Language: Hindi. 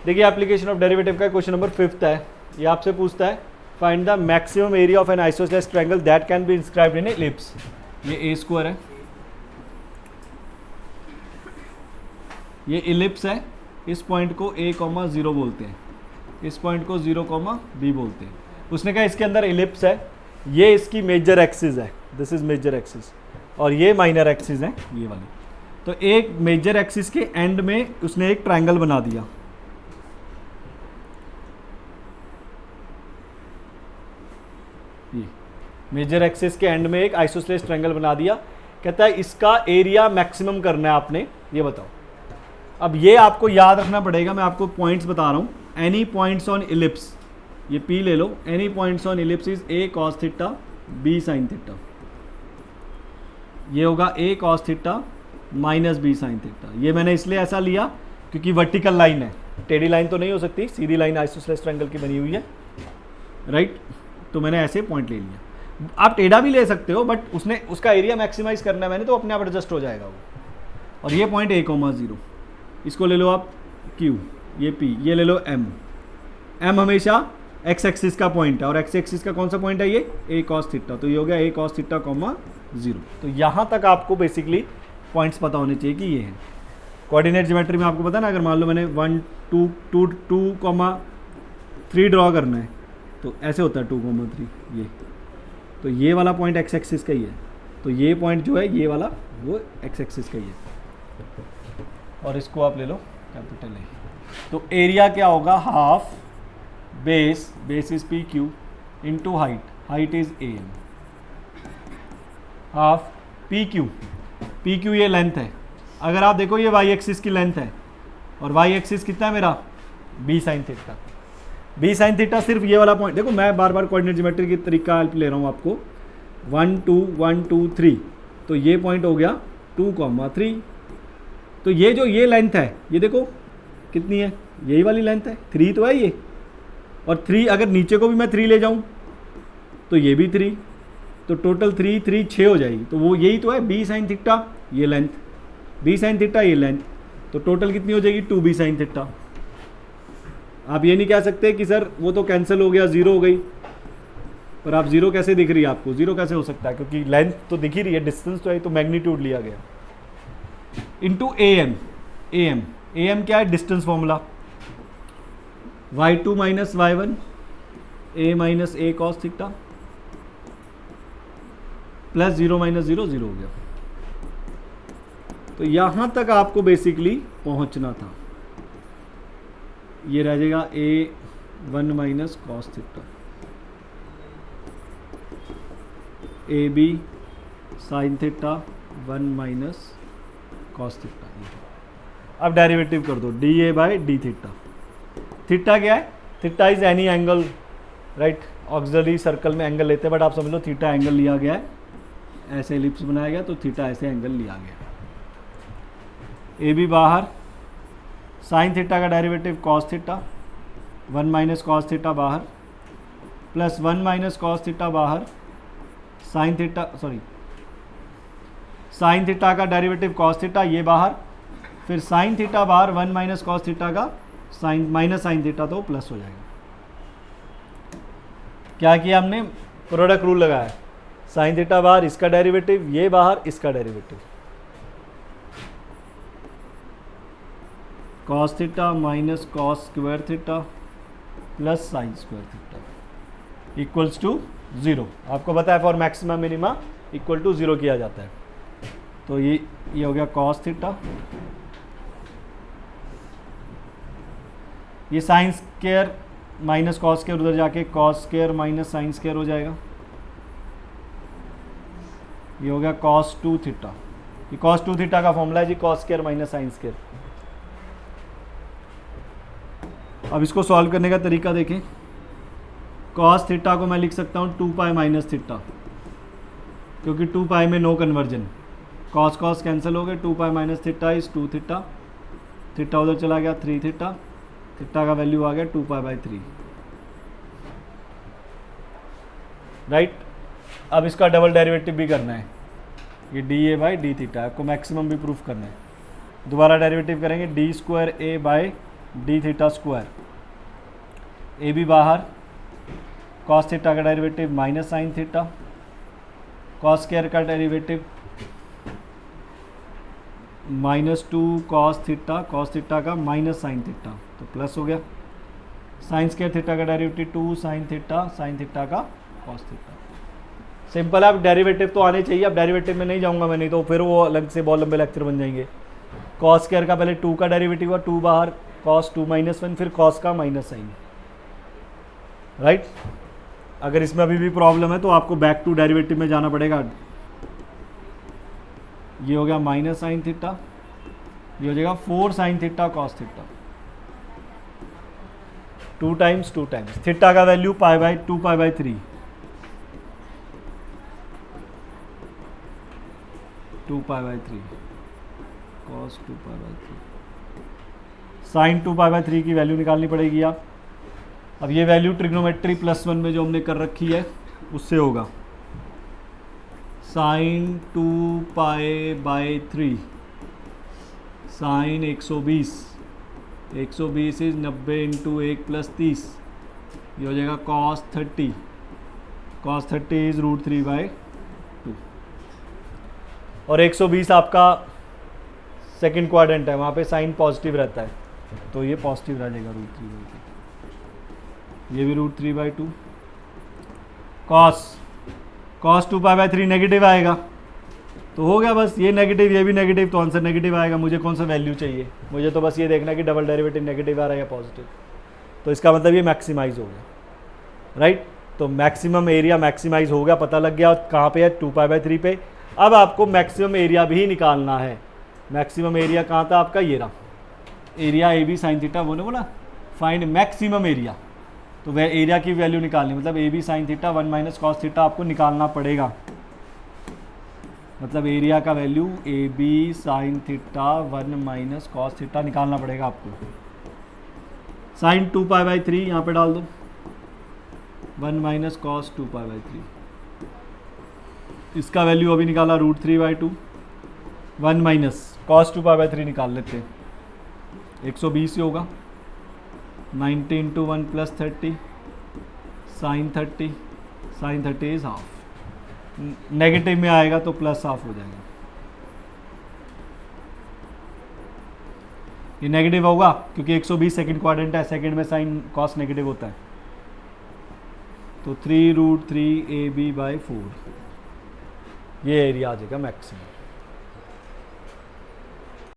देखिए एप्लीकेशन ऑफ डेरिवेटिव का क्वेश्चन नंबर 5 है। ये आपसे पूछता है find the maximum area of N isosceles triangle that can be inscribed in ellipse. ये ए स्क्वायर है, ये इलिप्स है, इस पॉइंट को a, 0 बोलते हैं, इस पॉइंट को 0, b बोलते हैं। उसने कहा इसके अंदर इलिप्स है, ये इसकी मेजर एक्सिस है, दिस इज मेजर एक्सिस, और ये माइनर एक्सिस है ये वाली। तो एक मेजर एक्सिस के एंड में उसने एक ट्रायंगल बना दिया, ये मेजर एक्सिस के एंड में एक आइसोसेलेस ट्रायंगल बना दिया। कहता है इसका एरिया मैक्सिमम करना है आपने, ये बताओ। अब ये आपको याद रखना पड़ेगा, मैं आपको पॉइंट्स बता रहा हूँ। एनी पॉइंट्स ऑन इलिप्स, ये P ले लो, any points on ellipse is A cos theta B sin theta. ये होगा A cos थीटा माइनस B sin थीटा। ये मैंने इसलिए ऐसा लिया क्योंकि वर्टिकल लाइन है, टेढ़ी लाइन तो नहीं हो सकती, सीधी लाइन आइसोसेलेस ट्रायंगल की बनी हुई है, राइट। तो मैंने ऐसे पॉइंट ले लिया। आप टेढ़ा भी ले सकते हो, बट उसने उसका एरिया मैक्सिमाइज करना है मैंने, तो अपने आप एडजस्ट हो जाएगा वो। और ये पॉइंट A, 0, इसको ले लो आप Q, ये P, ये ले लो M। M हमेशा x एक्सिस का पॉइंट है, और x एक्सिस का कौन सा पॉइंट है, ये A cos थीटा। तो ये हो गया A cos थीटा, 0। तो यहाँ तक आपको बेसिकली पॉइंट्स पता होने चाहिए कि ये है। कोऑर्डिनेट ज्योमेट्री में आपको पता है ना, अगर मान लो मैंने 1, 2, 2, 3 ड्रॉ करना है तो ऐसे होता है 2, 3, ये। तो ये वाला पॉइंट x एक्सिस का ही है, तो ये पॉइंट जो है ये वाला वो x एक्सिस का ही है। और इसको आप ले लो कैपिटल A। तो एरिया क्या होगा, half base, base is PQ into height, height is AM, half PQ ये लेंथ है। अगर आप देखो ये y एक्सिस की लेंथ है, और y एक्सिस कितना है मेरा, B sin theta. B sin theta सिर्फ ये वाला पॉइंट, देखो मैं बार बार कोऑर्डिनेट ज्योमेट्री की तरीका हेल्प ले रहा हूँ आपको। 1, 2, 1, 2, 3, तो ये पॉइंट हो गया 2, 3। तो ये जो ये लेंथ है, ये देखो कितनी है, यही वाली लेंथ है, 3 तो है ये, और 3 अगर नीचे को भी मैं 3 ले जाऊं तो ये भी 3, तो टोटल 3, 3, 6 हो जाएगी। तो वो यही तो है B sin थीटा, ये लेंथ, B sin थीटा ये लेंथ, तो टोटल कितनी हो जाएगी, 2B sin थीटा। आप ये नहीं कह सकते कि सर वो तो कैंसिल हो गया, 0 हो गई, पर आप 0 कैसे दिख रही है आपको, 0 कैसे हो सकता है, क्योंकि लेंथ तो दिख ही रही है, डिस्टेंस तो है, तो मैग्नीट्यूड लिया गया इंटू AM। AM क्या है, distance formula, y2 minus y1 A minus A cos theta plus 0 minus 0, 0 हो गया। तो यहां तक आपको बेसिकली पहुंचना था। ये रह जाएगा A1 minus cos theta, AB sin theta 1 minus cos theta. अब डेरिवेटिव कर दो, dA by D theta. Theta क्या है, theta is any angle, right. Auxiliary circle में एंगल लेते हैं, बट आप समझ लो थीटा एंगल लिया गया है, ऐसे एलिप्स बनाया गया, तो थीटा ऐसे एंगल लिया गया। AB बाहर, साइन थीटा का derivative cos theta 1 minus cos theta बाहर, प्लस 1 माइनस cos थीटा बाहर, साइन थीटा साइन थीटा का डेरिवेटिव cos थीटा ये बाहर, फिर साइन थीटा बाहर, 1 माइनस cos थीटा का साइन माइनस साइन थीटा, तो प्लस हो जाएगा। क्या किया हमने, प्रोडक्ट रूल लगाया, साइन थीटा बाहर, इसका डेरिवेटिव, ये बाहर, इसका डेरिवेटिव, cos थीटा minus cos square theta plus sign square theta equals to 0। आपको पता है for maximum minima equal to 0 किया जाता है। तो ये हो गया cos थीटा, ये sine square minus cos square उधर जाके cos square minus sine square हो जाएगा। ये हो गया cos 2 थीटा, ये cos 2 थीटा का फॉर्मूला है जी, cos square minus sine square. अब इसको सॉल्व करने का तरीका देखें। cos थीटा को मैं लिख सकता हूँ 2 पाई माइनस थीटा, क्योंकि 2 पाई में no conversion, cos cos cancel हो गए, 2 pi minus theta is 2 theta, theta उधर चला गया 3 थीटा, थीटा का वैल्यू आ गया 2 पाई बाई 3, राइट। अब इसका डबल डेरिवेटिव भी करना है, ये dA बाई डी थीटा, आपको मैक्सिमम भी प्रूफ करना है। दोबारा डेरिवेटिव करेंगे, D square A by D theta square, A B बाहर, कॉस थीटा का derivative minus sine theta, cos square का डेरिवेटिव -2 कॉस थीटा का माइनस साइन थीटा, तो प्लस हो गया। साइन स्क्वायर थीटा का डेरिवेटिव 2 साइन थीटा का कॉस थीटा। सिंपल है। अब डेरिवेटिव तो आने चाहिए, अब डेरिवेटिव में नहीं जाऊंगा मैं, नहीं तो फिर वो अलग से बहुत लंबे लेक्चर बन जाएंगे। कॉस स्क्वायर का पहले 2 का डेरिवेटिव हुआ, 2 बाहर, कॉस 2 - 1, फिर कॉस का माइनस साइन, राइट। अगर इसमें अभी भी प्रॉब्लम है तो आपको बैक टू डेरिवेटिव में जाना पड़ेगा। ये हो गया माइनस साइन थीटा, ये हो जाएगा 4 sign theta cos theta, 2 times theta का वैल्यू π/2 π/3, 2 π/3 कॉस 2 π/3, साइन 2 π/3 की वैल्यू निकालनी पड़ेगी आप। अब ये वैल्यू ट्रिग्नोमेट्री +1 में जो हमने कर रखी है उससे होगा साइन 2 π/3 साइन 120 इज 90 × 1 + 30, ये हो जाएगा कॉस 30 इज √3/2। और 120 आपका सेकंड क्वाड्रेंट है, वहाँ पे साइन पॉजिटिव रहता है, तो ये पॉजिटिव रह जाएगा √3/2, ये भी √3/2। कॉस 2 π/3 नेगेटिव आएगा, तो हो गया बस, ये नेगेटिव ये भी नेगेटिव, तो आंसर नेगेटिव आएगा। मुझे कौन सा वैल्यू चाहिए, मुझे तो बस ये देखना कि डबल डेरिवेटिव नेगेटिव आ रहा है या पॉजिटिव, तो इसका मतलब ये मैक्सिमाइज हो गया, राइट। तो मैक्सिमम एरिया मैक्सिमाइज हो गया, पता लग गया कहाँ पे है, 2 π/3 पे। अब आपको मैक्सिमम एरिया भी निकालना है। मैक्सिमम एरिया कहाँ था आपका, ये रहा area A B sine theta, वो ने बोला फाइंड मैक्सिमम एरिया, तो वह एरिया की वैल्यू निकालनी, मतलब A B sine theta 1 - cos theta आपको निकालना पड़ेगा। मतलब एरिया का value A B sine theta 1 - cos theta निकालना पड़ेगा आपको। साइन 2 π/3 यहाँ पे डाल दो, 1 - कॉस 2 π/3, इसका वैल्यू अभी निकाला √3/2, 1 - कॉस 2 π/3 निकाल लेते हैं, 120 ही होगा, 90 × 1 + 30 साइन 30 इज हाफ, नेगेटिव में आएगा तो प्लस हाफ हो जाएगा। ये नेगेटिव होगा क्योंकि 120 सेकंड क्वाड्रेंट है, सेकंड में साइन कॉस नेगेटिव होता है, तो 3√3 AB/4 ये एरिया आ जाएगा मैक्सिमम।